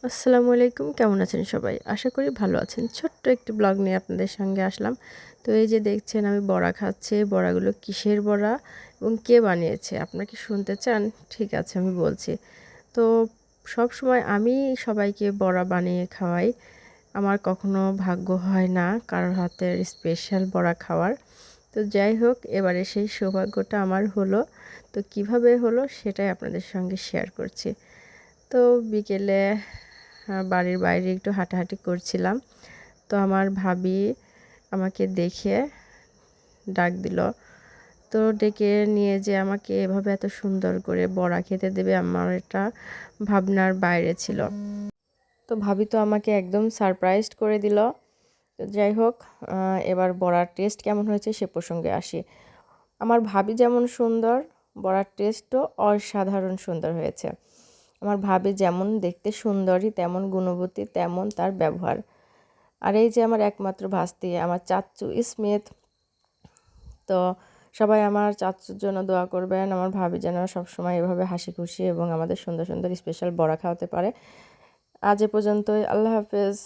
আসসালামু আলাইকুম, কেমন আছেন সবাই? আশা করি ভালো আছেন। ছোট্ট একটি ব্লগ নিয়ে আপনাদের সঙ্গে আসলাম। তো এই যে দেখছেন আমি বড়া খাচ্ছি। বড়াগুলো কিসের বড়া এবং কে বানিয়েছে? আপনারা কি শুনতে চান? ঠিক আছে, আমি বলছি। তো সবসময় আমি সবাইকে বড়া বানিয়ে খাওয়াই। আমার কখনো ভাগ্য হয় না কারোর হাতের স্পেশাল বড়া খাওয়ার। তো যাই হোক, এবারে সেই সৌভাগ্যটা আমার হলো। তো কিভাবে হলো সেটাই আপনাদের সঙ্গে শেয়ার করছি। তো বিকেলে বাড়ির বাইরে একটু হাঁটাহাঁটি করছিলাম। তো আমার ভাবি আমাকে দেখে ডাক দিল। তো ডেকে নিয়ে যে আমাকে এভাবে এত সুন্দর করে বড়া খেতে দেবে, আমার এটা ভাবনার বাইরে ছিল। তো ভাবি তো আমাকে একদম সারপ্রাইজড করে দিল। তো যাই হোক, এবার বড়ার টেস্ট কেমন হয়েছে সে প্রসঙ্গে আসি। আমার ভাবি যেমন সুন্দর, বড়ার টেস্টও অসাধারণ সুন্দর হয়েছে। আমার ভাবি যেমন দেখতে সুন্দরী, তেমন গুণবতী, তেমন তার ব্যবহার। আর এই যে আমার একমাত্র ভাস্তি, আমার চাচ্চু স্মিথ। তো সবাই আমার চাচ্চুর জন্য দোয়া করবেন। আমার ভাবি যেন সবসময় এভাবে হাসি খুশি এবং আমাদের সুন্দর সুন্দর স্পেশাল বড়া খাওয়াতে পারে। আজ এ পর্যন্তই। আল্লাহ হাফেজ।